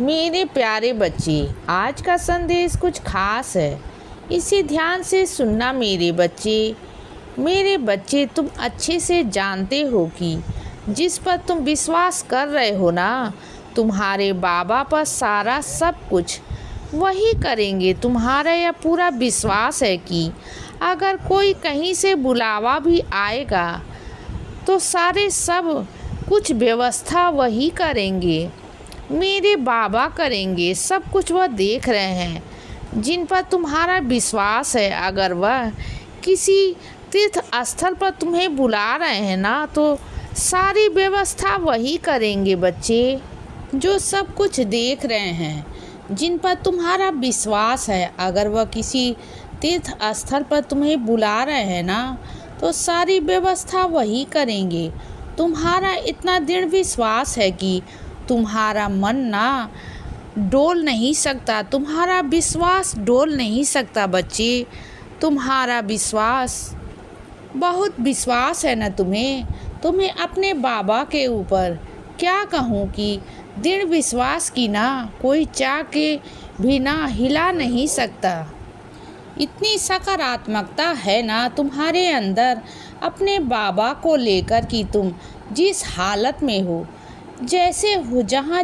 मेरे प्यारे बच्चे, आज का संदेश कुछ खास है। इसे ध्यान से सुनना मेरे बच्चे। मेरे बच्चे, तुम अच्छे से जानते हो कि जिस पर तुम विश्वास कर रहे हो ना, तुम्हारे बाबा पर सारा सब कुछ वही करेंगे। तुम्हारा यह पूरा विश्वास है कि अगर कोई कहीं से बुलावा भी आएगा तो सारे सब कुछ व्यवस्था वही करेंगे। मेरे बाबा करेंगे सब कुछ। वह देख रहे हैं जिन पर तुम्हारा विश्वास है। अगर वह किसी तीर्थ स्थल पर तुम्हें बुला रहे हैं ना, तो सारी व्यवस्था वही करेंगे बच्चे। जो सब कुछ देख रहे हैं जिन पर तुम्हारा विश्वास है, अगर वह किसी तीर्थ स्थल पर तुम्हें बुला रहे हैं ना, तो सारी व्यवस्था वही करेंगे। तुम्हारा इतना दृढ़ विश्वास है कि तुम्हारा मन ना डोल नहीं सकता, तुम्हारा विश्वास डोल नहीं सकता बच्चे। तुम्हारा विश्वास, बहुत विश्वास है ना तुम्हें अपने बाबा के ऊपर। क्या कहूँ कि दृढ़ विश्वास की ना कोई चाह के भी ना हिला नहीं सकता। इतनी सकारात्मकता है ना तुम्हारे अंदर अपने बाबा को लेकर कि तुम जिस हालत में हो, जैसे हो, जहाँ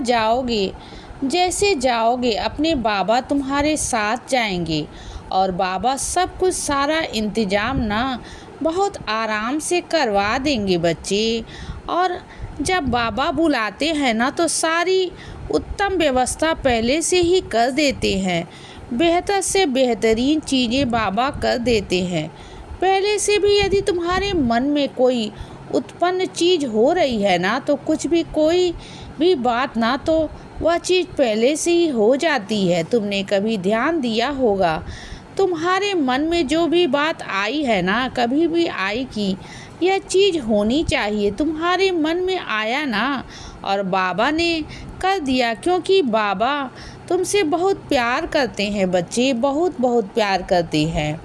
जैसे जाओगे अपने बाबा तुम्हारे साथ जाएंगे। और बाबा सब कुछ, सारा इंतज़ाम ना बहुत आराम से करवा देंगे बच्चे। और जब बाबा बुलाते हैं ना, तो सारी उत्तम व्यवस्था पहले से ही कर देते हैं। बेहतर से बेहतरीन चीज़ें बाबा कर देते हैं पहले से भी। यदि तुम्हारे मन में कोई उत्पन्न चीज़ हो रही है ना, तो कुछ भी, कोई भी बात ना, तो वह चीज़ पहले से ही हो जाती है। तुमने कभी ध्यान दिया होगा, तुम्हारे मन में जो भी बात आई है ना, कभी भी आई कि यह चीज़ होनी चाहिए, तुम्हारे मन में आया ना, और बाबा ने कर दिया। क्योंकि बाबा तुमसे बहुत प्यार करते हैं बच्चे, बहुत बहुत प्यार करते हैं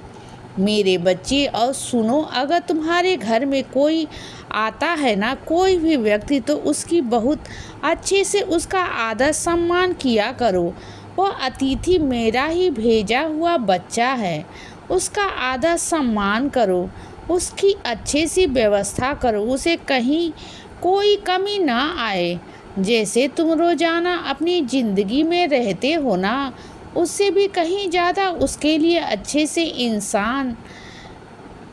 मेरे बच्चे। और सुनो, अगर तुम्हारे घर में कोई आता है ना, कोई भी व्यक्ति, तो उसकी बहुत अच्छे से उसका आदर सम्मान किया करो। वह अतिथि मेरा ही भेजा हुआ बच्चा है, उसका आदर सम्मान करो, उसकी अच्छे से व्यवस्था करो, उसे कहीं कोई कमी ना आए। जैसे तुम रोज़ाना अपनी ज़िंदगी में रहते हो ना, उससे भी कहीं ज़्यादा उसके लिए अच्छे से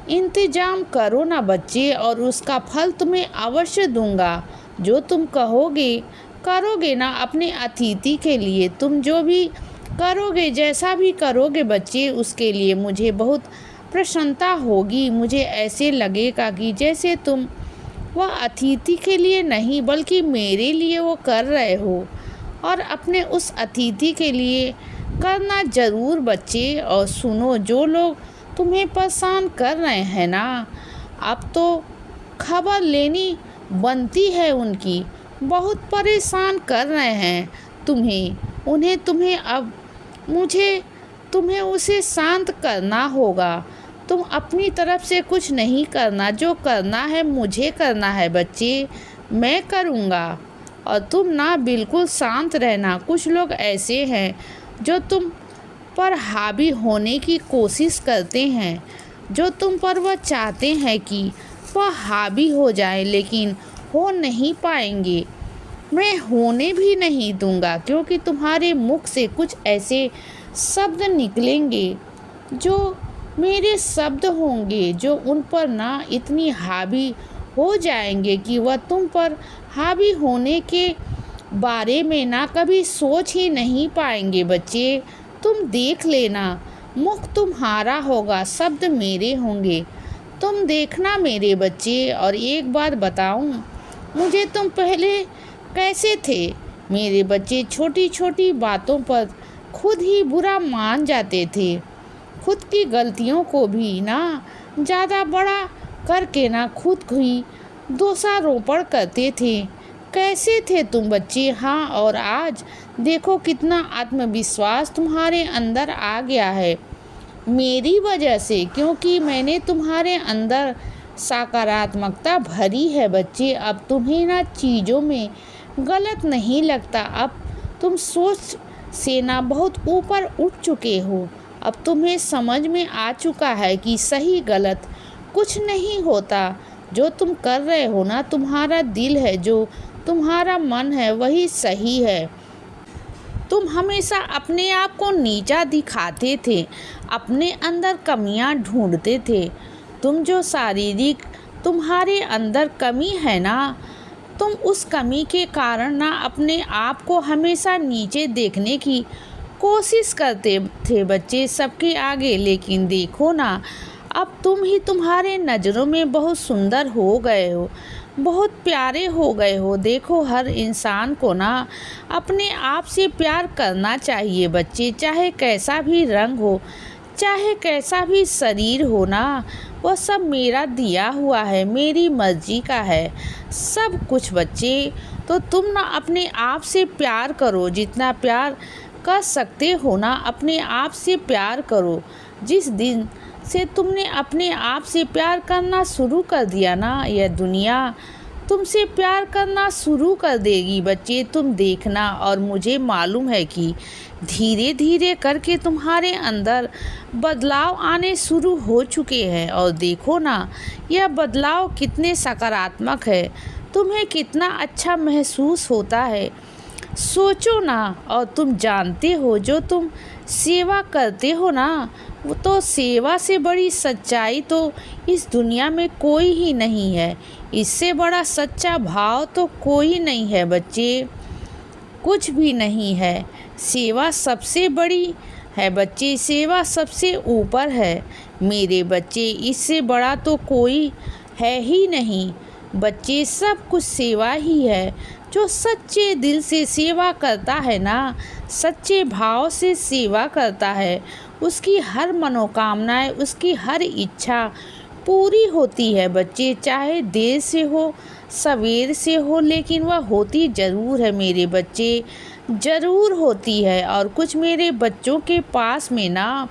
इंतजाम करो ना बच्चे। और उसका फल तुम्हें अवश्य दूंगा। जो तुम करोगे ना अपने अतिथि के लिए, तुम जो भी करोगे, जैसा भी करोगे बच्चे, उसके लिए मुझे बहुत प्रसन्नता होगी। मुझे ऐसे लगेगा कि जैसे तुम वह अतिथि के लिए नहीं बल्कि मेरे लिए वो कर रहे हो। और अपने उस अतिथि के लिए करना ज़रूर बच्चे। और सुनो, जो लोग तुम्हें परेशान कर रहे हैं ना, अब तो खबर लेनी बनती है उनकी। बहुत परेशान कर रहे हैं तुम्हें अब तुम्हें उसे शांत करना होगा। तुम अपनी तरफ से कुछ नहीं करना, जो करना है मुझे करना है बच्चे, मैं करूँगा। और तुम ना बिल्कुल शांत रहना। कुछ लोग ऐसे हैं जो तुम पर हावी होने की कोशिश करते हैं, जो तुम पर वह चाहते हैं कि वह हावी हो जाए, लेकिन हो नहीं पाएंगे। मैं होने भी नहीं दूंगा, क्योंकि तुम्हारे मुख से कुछ ऐसे शब्द निकलेंगे जो मेरे शब्द होंगे, जो उन पर ना इतनी हावी हो जाएंगे कि वह तुम पर हावी होने के बारे में ना कभी सोच ही नहीं पाएंगे बच्चे। तुम देख लेना, मुख तुम्हारा होगा, शब्द मेरे होंगे। तुम देखना मेरे बच्चे। और एक बात बताऊं, मुझे तुम पहले कैसे थे मेरे बच्चे? छोटी छोटी बातों पर खुद ही बुरा मान जाते थे, खुद की गलतियों को भी ना ज़्यादा बड़ा करके ना खुद ही दोषारोपण करते थे। कैसे थे तुम बच्चे? हाँ, और आज देखो कितना आत्मविश्वास तुम्हारे अंदर आ गया है मेरी वजह से, क्योंकि मैंने तुम्हारे अंदर सकारात्मकता भरी है बच्चे। अब तुम्हें ना चीज़ों में गलत नहीं लगता। अब तुम सोच से ना बहुत ऊपर उठ चुके हो। अब तुम्हें समझ में आ चुका है कि सही गलत कुछ नहीं होता। जो तुम कर रहे हो ना, तुम्हारा दिल है, जो तुम्हारा मन है, वही सही है। तुम हमेशा अपने आप को नीचा दिखाते थे, अपने अंदर कमियां ढूंढते थे। तुम जो शारीरिक तुम्हारे अंदर कमी है ना, तुम उस कमी के कारण ना अपने आप को हमेशा नीचे देखने की कोशिश करते थे बच्चे, सबके आगे। लेकिन देखो ना, अब तुम ही तुम्हारे नज़रों में बहुत सुंदर हो गए हो, बहुत प्यारे हो गए हो। देखो, हर इंसान को ना अपने आप से प्यार करना चाहिए बच्चे, चाहे कैसा भी रंग हो, चाहे कैसा भी शरीर हो ना, वह सब मेरा दिया हुआ है, मेरी मर्जी का है सब कुछ बच्चे। तो तुम ना अपने आप से प्यार करो, जितना प्यार कर सकते हो ना अपने आप से प्यार करो। जिस दिन से तुमने अपने आप से प्यार करना शुरू कर दिया ना, यह दुनिया तुमसे प्यार करना शुरू कर देगी बच्चे, तुम देखना। और मुझे मालूम है कि धीरे धीरे करके तुम्हारे अंदर बदलाव आने शुरू हो चुके हैं। और देखो ना, यह बदलाव कितने सकारात्मक है, तुम्हें कितना अच्छा महसूस होता है। सोचो ना, और तुम जानते हो जो तुम सेवा करते हो ना, वो तो सेवा से बड़ी सच्चाई तो इस दुनिया में कोई ही नहीं है। इससे बड़ा सच्चा भाव तो कोई नहीं है बच्चे, कुछ भी नहीं है। सेवा सबसे बड़ी है बच्चे, सेवा सबसे ऊपर है मेरे बच्चे, इससे बड़ा तो कोई है ही नहीं बच्चे। सब कुछ सेवा ही है। जो सच्चे दिल से सेवा करता है ना, सच्चे भाव से सेवा करता है, उसकी हर मनोकामनाएं, उसकी हर इच्छा पूरी होती है बच्चे। चाहे देर से हो, सवेर से हो, लेकिन वह होती ज़रूर है मेरे बच्चे, ज़रूर होती है। और कुछ मेरे बच्चों के पास में ना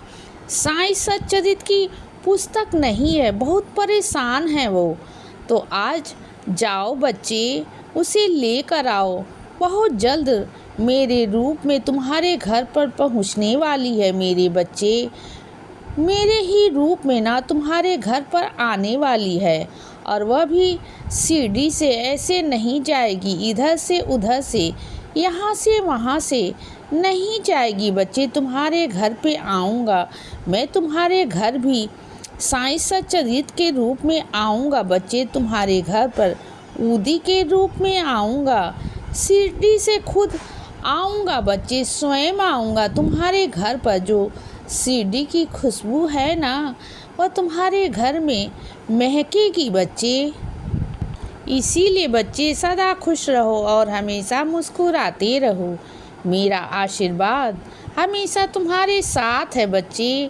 साईं सच्चरित की पुस्तक नहीं है, बहुत परेशान है वो। तो आज जाओ बच्चे, उसे लेकर आओ, बहुत जल्द मेरे रूप में तुम्हारे घर पर पहुंचने वाली है मेरे बच्चे, मेरे ही रूप में ना तुम्हारे घर पर आने वाली है। और वह भी सीढ़ी से ऐसे नहीं जाएगी, इधर से उधर से, यहाँ से वहाँ से नहीं जाएगी बच्चे। तुम्हारे घर पे आऊँगा मैं, तुम्हारे घर भी साईं सच्चरित के रूप में आऊँगा बच्चे, तुम्हारे घर पर ऊदी के रूप में आऊँगा, सीढ़ी से खुद आऊँगा बच्चे, स्वयं आऊँगा तुम्हारे घर पर। जो सीढ़ी की खुशबू है ना, वह तुम्हारे घर में महकेगी बच्चे। इसीलिए बच्चे सदा खुश रहो और हमेशा मुस्कुराते रहो। मेरा आशीर्वाद हमेशा तुम्हारे साथ है बच्चे।